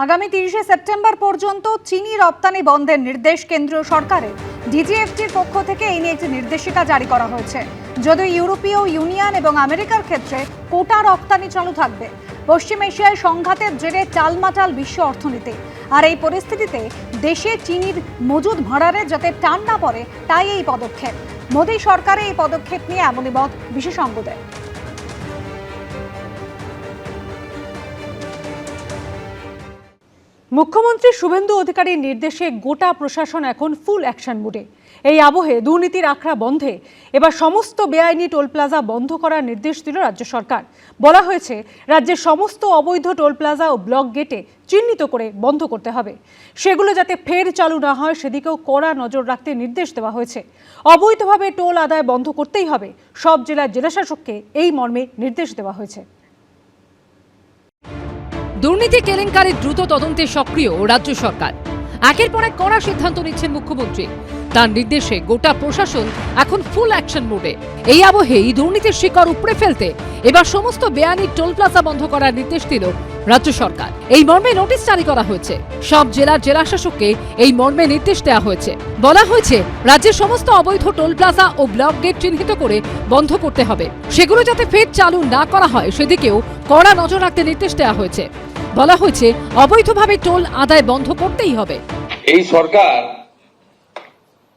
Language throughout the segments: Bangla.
আগামী 30শে সেপ্টেম্বর পর্যন্ত চিনি রপ্তানি বন্ধের নির্দেশ কেন্দ্রীয় সরকারের। ডিজিএফটির পক্ষ থেকে এই নিয়ে একটি নির্দেশিকা জারি করা হয়েছে। যদিও ইউরোপীয় ইউনিয়ন এবং আমেরিকার ক্ষেত্রে কোটা রপ্তানি চালু থাকবে। পশ্চিম এশিয়ায় সংঘাতের জেরে টালমাটাল বিশ্ব অর্থনীতি, আর এই পরিস্থিতিতে দেশে চিনির মজুদ ভাড়ারে যাতে টান না পড়ে তাই এই পদক্ষেপ। মোদী সরকারের এই পদক্ষেপ নিয়ে এমনই মত বিশেষজ্ঞদের। মুখ্যমন্ত্রী শুভেন্দু অধিকারীর নির্দেশে গোটা প্রশাসন এখন ফুল অ্যাকশন মোডে। এই আবহে দুর্নীতির আখড়া বন্ধে এবার সমস্ত বেআইনি টোল প্লাজা বন্ধ করার নির্দেশ দিল রাজ্য সরকার। বলা হয়েছে রাজ্যের সমস্ত অবৈধ টোল প্লাজা ও ব্লক গেটে চিহ্নিত করে বন্ধ করতে হবে। সেগুলো যাতে ফের চালু না হয় সেদিকেও কড়া নজর রাখতে নির্দেশ দেওয়া হয়েছে। অবৈধভাবে টোল আদায় বন্ধ করতেই হবে। সব জেলার জেলাশাসককে এই মর্মে নির্দেশ দেওয়া হয়েছে। দুর্নীতি কেলেঙ্কারির দ্রুত তদন্তে সক্রিয় রাজ্য সরকার। একের পর এক কড়া সিদ্ধান্ত নিচ্ছেন মুখ্যমন্ত্রী। তার নির্দেশে গোটা প্রশাসন এখন ফুল অ্যাকশন মোডে। এই আবহেই দুর্নীতির শিকড় উপড়ে ফেলতে এবার সমস্ত বেআইনি টোল প্লাজা বন্ধ করার নির্দেশ দিল রাজ্য সরকার। এই মর্মে নোটিশ জারি করা হয়েছে। সব জেলার জেলাশাসককে এই মর্মে নির্দেশ দেওয়া হয়েছে। বলা হয়েছে রাজ্যের সমস্ত অবৈধ টোল প্লাজা ও ব্লক গেট চিহ্নিত করে বন্ধ করতে হবে। সেগুলো যাতে ফের চালু না করা হয় সেদিকেও কড়া নজর রাখতে নির্দেশ দেওয়া হয়েছে। বলা হয়েছে অবৈধভাবে টোল আদায় বন্ধ করতেই হবে। এই সরকার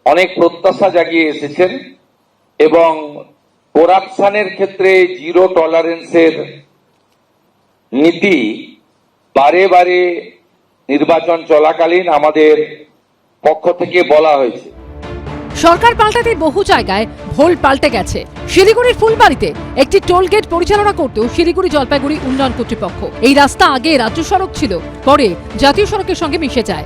অনেক প্রত্যাশা জাগিয়ে এসেছেন এবং করাপশনের ক্ষেত্রে জিরো টলারেন্সের নীতি বারে বারে নির্বাচন চলাকালীন আমাদের পক্ষ থেকে বলা হয়েছে। সরকার পাল্টাতে বহু জায়গায় ভোল পাল্টে গেছে। শিলিগুড়ির ফুলবাড়িতে একটি টোল গেট পরিচালনা করতেও শিলিগুড়ি জলপাইগুড়ি উন্নয়ন কর্তৃপক্ষ। এই রাস্তা আগে রাজ্য সড়ক ছিল, পরে জাতীয় সড়কের সঙ্গে মিশে যায়।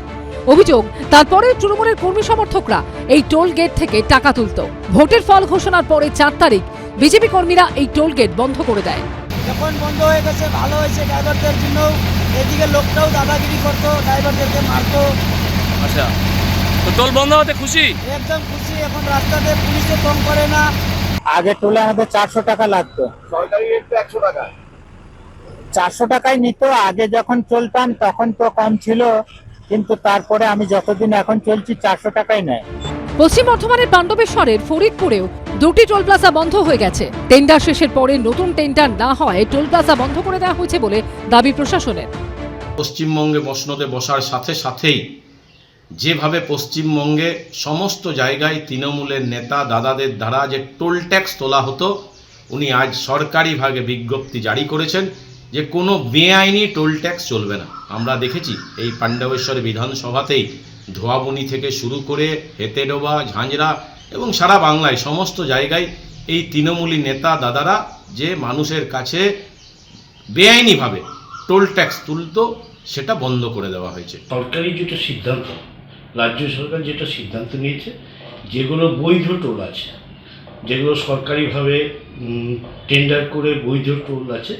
অভিযোগ, তারপরে তৃণমূলের কর্মী সমর্থকরা এই টোল গেট থেকে টাকা তুলত। ভোটের ফল ঘোষণার পরে 4 তারিখ বিজেপি কর্মীরা এই টোল গেট বন্ধ করে দেয়। যখন বন্ধ হয়ে গেছে ভালো হয়েছে ড্রাইভারদের জন্য। এদিকে লোকটাও দাদাগিরি করতো, ড্রাইভারদেরকে মারতো। আচ্ছা, তো টোল বন্ধ হতে খুশি? একদম খুশি। এখন রাস্তাতে পুলিশও কম করে না। আগে টোলে আমাদের 400 টাকা লাগতো, সরকারি রেট তো 100 টাকা। 400 টাকায় নিত। আগে যখন চলতাম তখন তো কম ছিল, কিন্তু তারপরে আমি যতদিন এখন চলছি 400 টাকাই নেয়। পশ্চিম বর্ধমানের পাণ্ডবেশ্বরের ফরিদপুরেও 2টি টোল প্লাজা বন্ধ হয়ে গেছে। টেন্ডার শেষের পরে নতুন টেন্ডার না হয় টোল প্লাজা বন্ধ করে দেওয়া হয়েছে বলে দাবি প্রশাসনের। পশ্চিমবঙ্গে মসনদে বসার সাথে সাথেই যেভাবে পশ্চিমবঙ্গে সমস্ত জায়গায় তৃণমূলের নেতা দাদাদের দ্বারা যে টোল ট্যাক্স তোলা হতো, উনি আজ সরকারিভাবে বিজ্ঞপ্তি জারি করেছেন যে কোনো বেআইনি টোল ট্যাক্স চলবে না। আমরা দেখেছি এই পাণ্ডবেশ্বর বিধানসভাতেই ধোয়াবনি থেকে শুরু করে হেতেডোবা, ঝাঁঝরা এবং সারা বাংলায় সমস্ত জায়গায় এই তৃণমূলী নেতা দাদারা যে মানুষের কাছে বেআইনিভাবে টোল ট্যাক্স তুলত, সেটা বন্ধ করে দেওয়া হয়েছে। সরকারি যেটা সিদ্ধান্ত, রাজ্য সরকার যেটা সিদ্ধান্ত নিয়েছে, যেগুলো বৈধ টোল আছে, যেগুলো সরকারিভাবে টেন্ডার করে বৈধ টোল আছে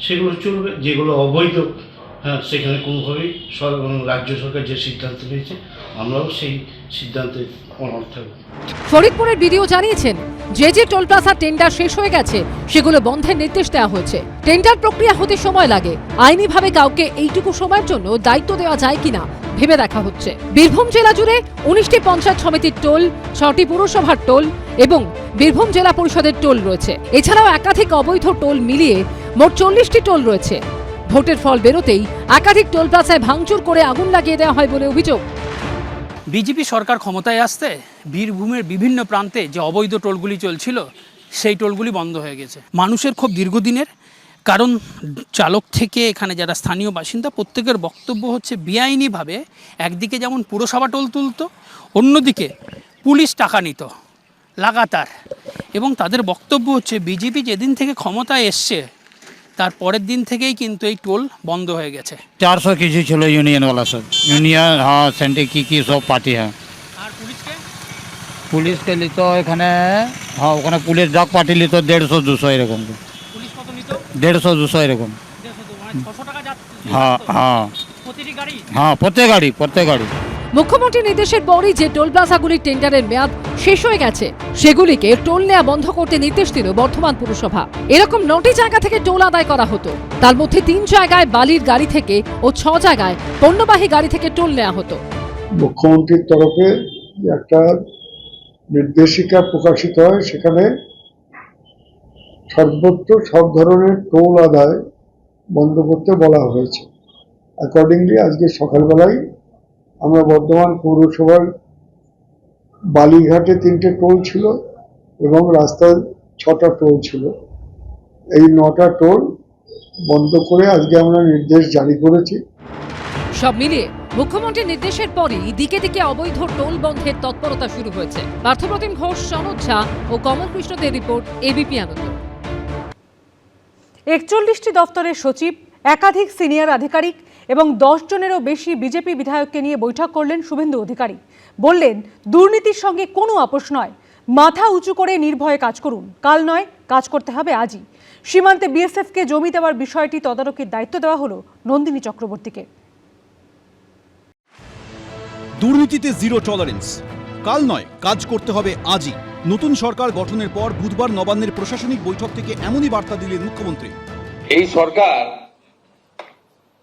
সেগুলো চলবে। যেগুলো অবৈধ, সেখানে কোনোভাবেই রাজ্য সরকার যে সিদ্ধান্ত নিয়েছে আমরাও সেই সিদ্ধান্তে অনড় থাকব। ফরিদপুরের বিডিও জানিয়েছেন যে টোল প্লাজা টেন্ডার শেষ হয়ে গেছে সেগুলো বন্ধের নির্দেশ দেওয়া হয়েছে। টেন্ডার প্রক্রিয়া হতে সময় লাগে। আইনিভাবে কাউকে এইটুকু সময়ের জন্য দায়িত্ব দেওয়া যায় কিনা ভেবে দেখা হচ্ছে। বীরভূম জেলা জুড়ে 19টি পঞ্চায়েত সমিতির টোল, 6টি পুরসভার টোল এবং বীরভূম জেলা পরিষদের টোল রয়েছে। এছাড়াও একাধিক অবৈধ টোল মিলিয়ে মোট 40টি টোল রয়েছে। ভোটের ফল বেরোতেই একাধিক টোল প্লাজায় ভাঙচুর করে আগুন লাগিয়ে দেওয়া হয় বলে অভিযোগ। বিজেপি সরকার ক্ষমতায় আসতে বীরভূমের বিভিন্ন প্রান্তে যে অবৈধ টোলগুলি চলছিল সেই টোলগুলি বন্ধ হয়ে গেছে। মানুষের খুব দীর্ঘদিনের, কারণ চালক থেকে এখানে যারা স্থানীয় বাসিন্দা প্রত্যেকের বক্তব্য হচ্ছে বেআইনিভাবে একদিকে যেমন পুরসভা টোল তুলত, অন্যদিকে পুলিশ টাকা নিত লাগাতার। এবং তাদের বক্তব্য হচ্ছে বিজেপি যেদিন থেকে ক্ষমতায় এসছে তার পরের দিন থেকেই কিন্তু এই টোল বন্ধ হয়ে গেছে। 400 কিছু ছিল ইউনিয়নওয়ালা সব, ইউনিয়ন সেন্টে কি সব পার্টি। আর পুলিশকে নিত এখানে, ওখানে পুলিশ ডগ পার্টি নিত 150-200 এরকম। পুলিশ কত নিত? 150-200 এরকম। 600 টাকা প্রত্যেক গাড়ি। মুখ্যমন্ত্রীর নির্দেশের পরই যে টোল প্লাজাগুলির টেন্ডারের মেয়াদ শেষ হয়ে গেছে সেগুলিকে টোল নেওয়া বন্ধ করতে নির্দেশ দিল বর্ধমান পুরসভা। এরকম 9টি জায়গা থেকে টোল আদায় করা হতো, তার মধ্যে 3 জায়গায় বালির গাড়ি থেকে ও 6 জায়গায় পণ্যবাহী গাড়ি থেকে টোল নেওয়া হতো। মুখ্যমন্ত্রীর তরফে একটা নির্দেশিকা প্রকাশিত হয়, সেখানে সর্বত্র সব ধরনের টোল আদায় বন্ধ করতে বলা হয়েছে। অ্যাকর্ডিংলি আজকে সকালবেলায় আমরা বর্ধমান পৌরসভার বালিঘাটে 3টে টোল ছিল এবং রাস্তায় 6টা টোল ছিল। এই 9টা টোল বন্ধ করে আজকে আমরা নির্দেশ জারি করেছি। সব মিলিয়ে মুখ্যমন্ত্রীর নির্দেশের পরই দিকে দিকে অবৈধ টোল বন্ধের তৎপরতা শুরু হয়েছে। পার্থপ্রতিম ঘোষ, সনদ ঝা ও কমল কৃষ্ণদের রিপোর্ট, এবিপি আনন্দ। 41টি দফতরের সচিব, একাধিক সিনিয়র আধিকারিক এবং 10 জনেরও বেশি বিজেপি বিধায়ককে নিয়ে বৈঠক করলেন শুভেন্দু অধিকারী। বললেন, দুর্নীতির সঙ্গে কোনো আপোষ নয়, মাথা উঁচু করে নির্ভয়ে কাজ করুন। কাল নয়, কাজ করতে হবে আজই। সীমান্তে বিএসএফকে জমি দেওয়ার বিষয়টি তদারকির দায়িত্ব দেওয়া হলো নন্দিনী চক্রবর্তীকে। দুর্নীতিতে জিরো টলারেন্স, কাল নয়, কাজ করতে হবে আজই। নতুন সরকার গঠনের পর বুধবার নবান্নের প্রশাসনিক বৈঠক থেকে এমনই বার্তা দিলেন মুখ্যমন্ত্রী। এই সরকার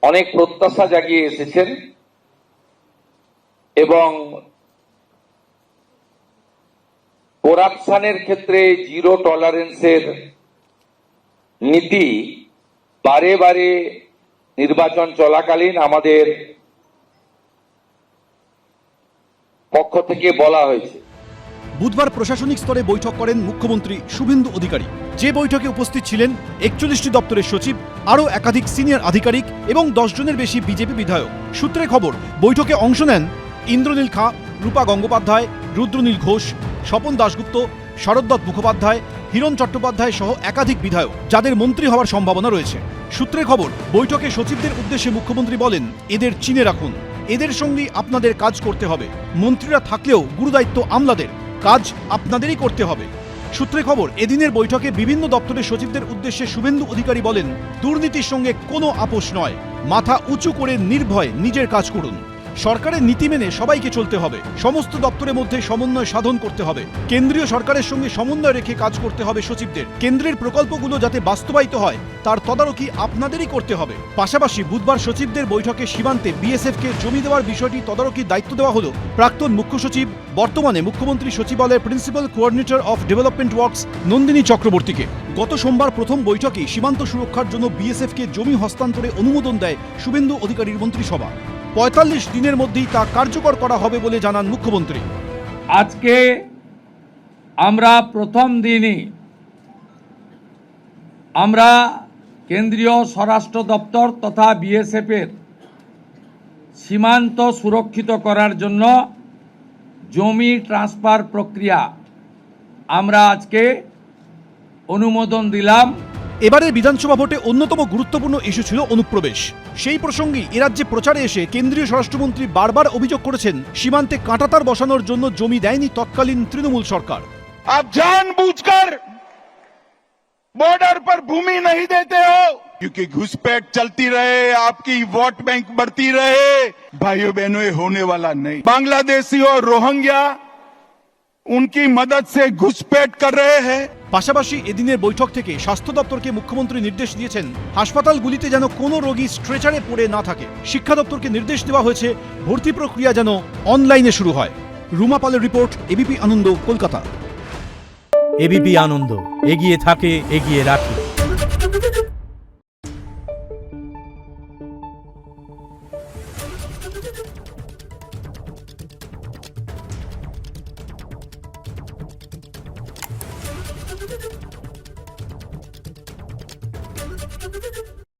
অনেক প্রত্যাশা জাগিয়ে এসেছেন এবং করাপশনের ক্ষেত্রে জিরো টলারেন্সের নীতি বারে বারে নির্বাচন চলাকালীন আমাদের পক্ষ থেকে বলা হয়েছে। বুধবার প্রশাসনিক স্তরে বৈঠক করেন মুখ্যমন্ত্রী শুভেন্দু অধিকারী। যে বৈঠকে উপস্থিত ছিলেন 41টি দপ্তরের সচিব, আরও একাধিক সিনিয়র আধিকারিক এবং 10 জনের বেশি বিজেপি বিধায়ক। সূত্রে খবর, বৈঠকে অংশ নেন ইন্দ্রনীল খাঁ, রূপা গঙ্গোপাধ্যায়, রুদ্রনীল ঘোষ, স্বপন দাশগুপ্ত, শরদ্দত্ত মুখোপাধ্যায়, হিরণ চট্টোপাধ্যায় সহ একাধিক বিধায়ক, যাদের মন্ত্রী হওয়ার সম্ভাবনা রয়েছে। সূত্রে খবর, বৈঠকে সচিবদের উদ্দেশ্যে মুখ্যমন্ত্রী বলেন, এদের চিনে রাখুন, এদের সঙ্গেই আপনাদের কাজ করতে হবে। মন্ত্রীরা থাকলেও গুরুদায়িত্ব আমলাদের, কাজ আপনাদেরই করতে হবে। সূত্রে খবর, এদিনের বৈঠকে বিভিন্ন দপ্তরের সচিবদের উদ্দেশ্যে শুভেন্দু অধিকারী বলেন, দুর্নীতির সঙ্গে কোনো আপোষ নয়, মাথা উঁচু করে নির্ভয়ে নিজের কাজ করুন। সরকারের নীতি মেনে সবাইকে চলতে হবে, সমস্ত দপ্তরের মধ্যে সমন্বয় সাধন করতে হবে, কেন্দ্রীয় সরকারের সঙ্গে সমন্বয় রেখে কাজ করতে হবে সচিবদের। কেন্দ্রের প্রকল্পগুলো যাতে বাস্তবায়িত হয় তার তদারকি আপনাদেরই করতে হবে। পাশাপাশি বুধবার সচিবদের বৈঠকে সীমান্তে বিএসএফকে জমি দেওয়ার বিষয়টি তদারকির দায়িত্ব দেওয়া হলো প্রাক্তন মুখ্য সচিব, বর্তমানে মুখ্যমন্ত্রী সচিবালয়ের principal coordinator of development works Nandini চক্রবর্তীকে। গত সোমবার প্রথম বৈঠকে সীমান্ত সুরক্ষার জন্য বিএসএফকে জমি হস্তান্তরে অনুমোদন দেয় শুভেন্দু অধিকারীর মন্ত্রিসভা। 45 দিনের মধ্যেই তা কার্যকর করা হবে বলে জানান মুখ্যমন্ত্রী। আজকে আমরা প্রথম দিনই আমরা কেন্দ্রীয় স্বরাষ্ট্র দপ্তর তথা বিএসএফ এর সীমান্ত সুরক্ষিত করার জন্য জমি ট্রান্সফার প্রক্রিয়া আমরা আজকে অনুমোদন দিলাম। এবারের বিধানসভা ভোটে অন্যতম গুরুত্বপূর্ণ ইস্যু ছিল অনুপ্রবেশ। সেই প্রসঙ্গে এরাজ্যে প্রচারে এসে কেন্দ্রীয় স্বরাষ্ট্রমন্ত্রী বারবার অভিযোগ করেছেন, সীমান্তে কাঁটাতার বসানোর জন্য জমি দেয়নি তৎকালীন তৃণমূল সরকার। आप जानबूझकर बॉर्डर पर भूमि नहीं देते हो क्योंकि घुसपैठ चलती रहे, आपकी वोट बैंक बढ़ती रहे। भाइयों बहनों, ये होने वाला नहीं। बांग्लादेशी और रोहिंग्या उनकी मदद से घुसपैठ कर रहे हैं। পাশাপাশি এদিনের বৈঠক থেকে স্বাস্থ্য দপ্তরকে মুখ্যমন্ত্রী নির্দেশ দিয়েছেন, হাসপাতালগুলিতে যেন কোনো রোগী স্ট্রেচারে পড়ে না থাকে। শিক্ষা দপ্তরকে নির্দেশ দেওয়া হয়েছে, ভর্তি প্রক্রিয়া যেন অনলাইনে শুরু হয়। রুমা পালের রিপোর্ট, এবিপি আনন্দ, কলকাতা। এবিপি আনন্দ, এগিয়ে থাকে, এগিয়ে রাখে। Thank you.